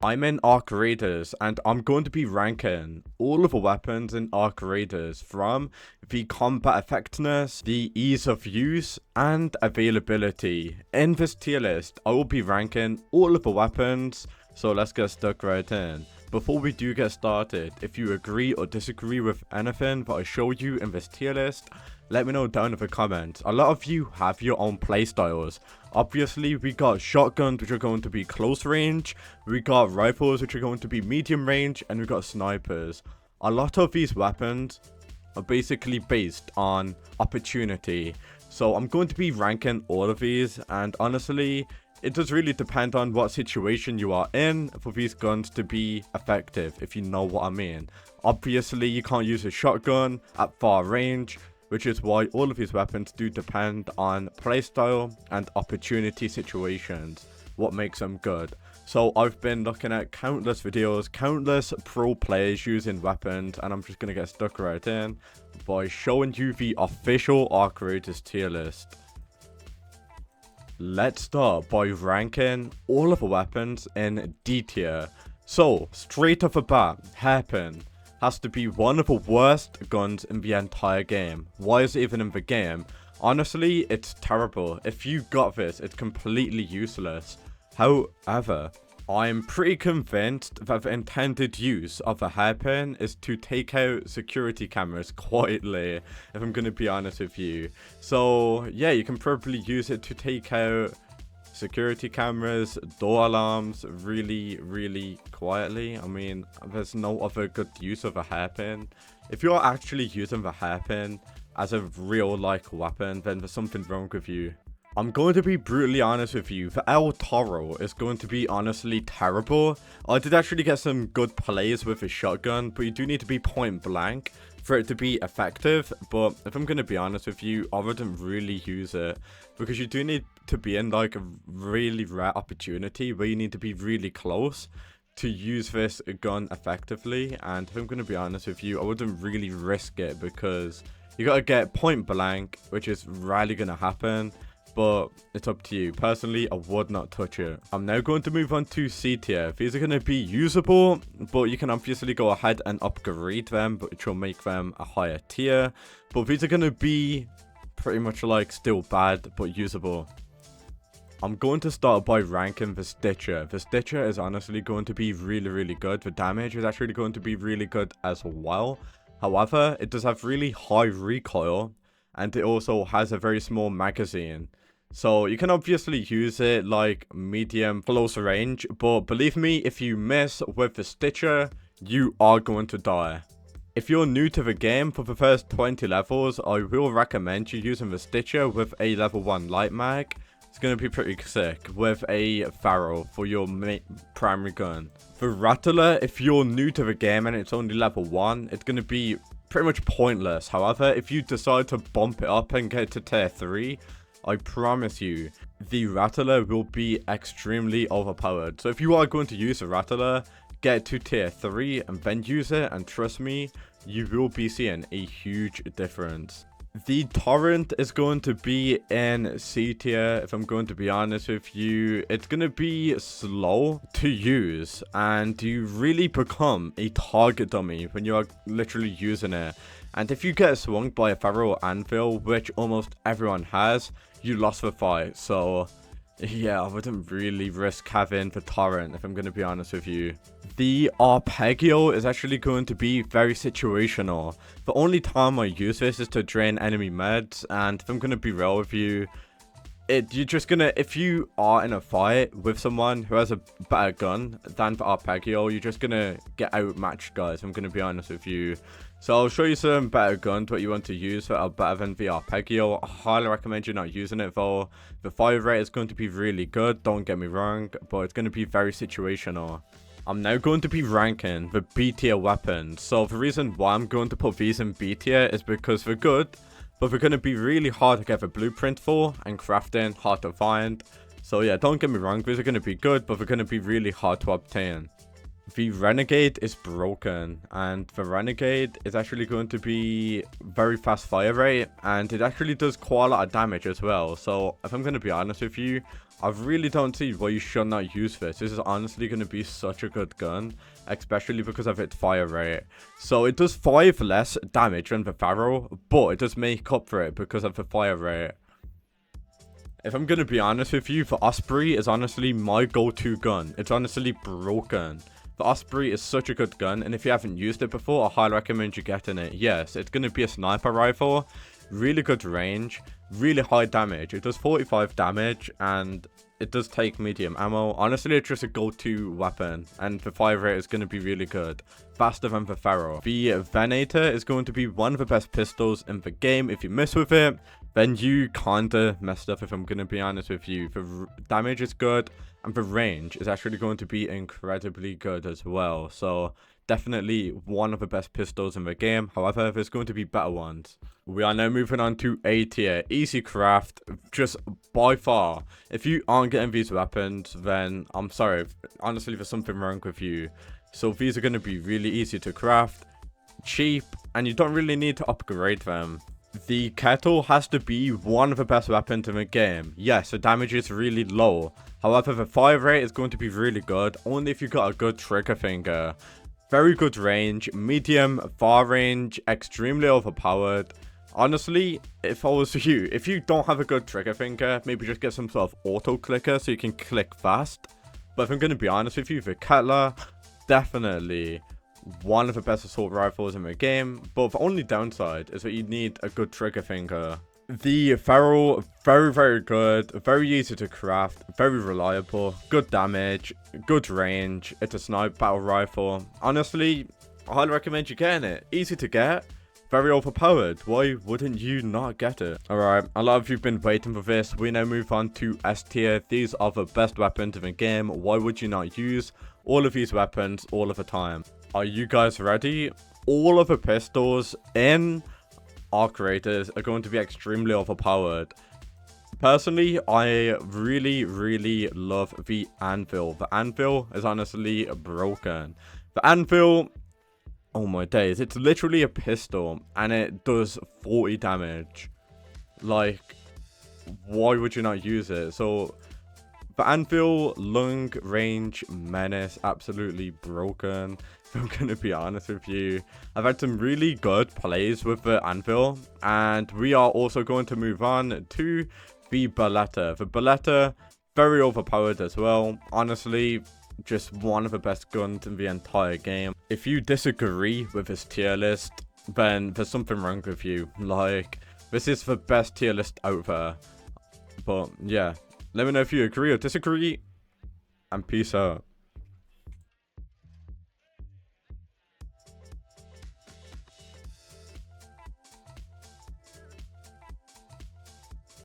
I'm in Arc Raiders and I'm going to be ranking all of the weapons in Arc Raiders from the combat effectiveness, the ease of use, and availability. In this tier list, I will be ranking all of the weapons, so let's get stuck right in. Before we do get started, if you agree or disagree with anything that I show you in this tier list, let me know down in the comments. A lot of you have your own playstyles. Obviously, we got shotguns, which are going to be close range. We got rifles, which are going to be medium range. And we got snipers. A lot of these weapons are basically based on opportunity. So I'm going to be ranking all of these. And honestly, it does really depend on what situation you are in for these guns to be effective, if you know what I mean. Obviously, you can't use a shotgun at far range, which is why all of these weapons do depend on playstyle and opportunity situations, what makes them good. So I've been looking at countless videos, countless pro players using weapons, and I'm just going to get stuck right in by showing you the official Arc Raiders tier list. Let's start by ranking all of the weapons in D tier. So, straight off the bat, Hairpin has to be one of the worst guns in the entire game. Why is it even in the game? Honestly, it's terrible. If you got this, it's completely useless. However, I'm pretty convinced that the intended use of a hairpin is to take out security cameras quietly, if I'm going to be honest with you. So, yeah, you can probably use it to take out security cameras, door alarms really quietly. I mean, there's no other good use of a hairpin. If you're actually using the hairpin as a real weapon, then there's something wrong with you. I'm going to be brutally honest with you, the El Toro is going to be honestly terrible. I did actually get some good plays with a shotgun, but you do need to be point blank for it to be effective. But if I'm going to be honest with you, I wouldn't really use it, because you do need to be in a really rare opportunity where you need to be really close to use this gun effectively. And if I'm going to be honest with you, I wouldn't really risk it, because you got to get point blank, which is rarely going to happen. But it's up to you. Personally, I would not touch it. I'm now going to move on to C tier. These are going to be usable, but you can obviously go ahead and upgrade them, which will make them a higher tier. But these are going to be pretty much still bad, but usable. I'm going to start by ranking the Stitcher. The Stitcher is honestly going to be really good. The damage is actually going to be really good as well. However, it does have really high recoil, and it also has a very small magazine. So you can obviously use it medium close range, but believe me, if you miss with the Stitcher, you are going to die. If you're new to the game, for the first 20 levels, I will recommend you using the Stitcher with a level 1 light mag. It's going to be pretty sick with a Pharaoh for your primary gun. For Rattler, if you're new to the game and it's only level 1, it's going to be pretty much pointless. However, if you decide to bump it up and get to tier 3, I promise you, the Rattler will be extremely overpowered. So if you are going to use a Rattler, get to tier 3 and then use it, and trust me, you will be seeing a huge difference. The Torrent is going to be in C tier, if I'm going to be honest with you. It's going to be slow to use, and you really become a target dummy when you are literally using it. And if you get swung by a Pharaoh Anvil, which almost everyone has, you lost the fight. So yeah, I wouldn't really risk having the Torrent, if I'm going to be honest with you. The Arpeggio is actually going to be very situational. The only time I use this is to drain enemy meds, and if I'm going to be real with you, you're just going to, if you are in a fight with someone who has a better gun than the Arpeggio, you're just going to get outmatched, guys, I'm going to be honest with you. So I'll show you some better guns what you want to use that are better than the Arpeggio. I highly recommend you not using it though. The fire rate is going to be really good, don't get me wrong, but it's going to be very situational. I'm now going to be ranking the B tier weapons. So the reason why I'm going to put these in B tier is because they're good, but they're going to be really hard to get the blueprint for, and crafting hard to find. So yeah, don't get me wrong, these are going to be good, but they're going to be really hard to obtain. The Renegade is broken, and the Renegade is actually going to be very fast fire rate, and it actually does quite a lot of damage as well. So if I'm going to be honest with you, I really don't see why you should not use this. This is honestly going to be such a good gun, especially because of its fire rate. So it does 5 less damage than the Pharaoh, but it does make up for it because of the fire rate. If I'm going to be honest with you, the Osprey is honestly my go-to gun. It's honestly broken. The Osprey is such a good gun, and if you haven't used it before, I highly recommend you getting it. Yes, it's going to be a sniper rifle, really good range, really high damage. It does 45 damage, and it does take medium ammo. Honestly, it's just a go-to weapon, and the fire rate is going to be really good. Faster than the Pharaoh. The Venator is going to be one of the best pistols in the game. If you mess with it, then you kinda messed up, if I'm gonna be honest with you. The damage is good, and the range is actually going to be incredibly good as well. So definitely one of the best pistols in the game. However, there's going to be better ones. We are now moving on to A tier. Easy craft, just by far. If you aren't getting these weapons, then I'm sorry. Honestly, there's something wrong with you. So these are going to be really easy to craft, cheap, and you don't really need to upgrade them. The kettle has to be one of the best weapons in the game. Yes, the damage is really low. However, the fire rate is going to be really good, only if you got a good trigger finger. Very good range, medium, far range, extremely overpowered. Honestly, if I was you, if you don't have a good trigger finger, maybe just get some sort of auto clicker so you can click fast. But if I'm going to be honest with you, the Kettler, definitely one of the best assault rifles in the game, but the only downside is that you need a good trigger finger. The Pharaoh, very good, very easy to craft, very reliable, good damage, good range. It's a sniper battle rifle. Honestly, I highly recommend you getting it. Easy to get, very overpowered. Why wouldn't you not get it? Alright, a lot of you've been waiting for this. We now move on to S tier. These are the best weapons in the game. Why would you not use all of these weapons all of the time? Are you guys ready? All of the pistols in our creators are going to be extremely overpowered. Personally, I really love the Anvil. The Anvil is honestly broken. The Anvil, oh my days, it's literally a pistol and it does 40 damage. Like, why would you not use it? So the Anvil, long range menace, absolutely broken. If I'm gonna be honest with you, I've had some really good plays with the Anvil, and we are also going to move on to the Beretta. The Beretta, very overpowered as well. Honestly, just one of the best guns in the entire game. If you disagree with this tier list, then there's something wrong with you. Like, this is the best tier list out there. But yeah, let me know if you agree or disagree, and peace out.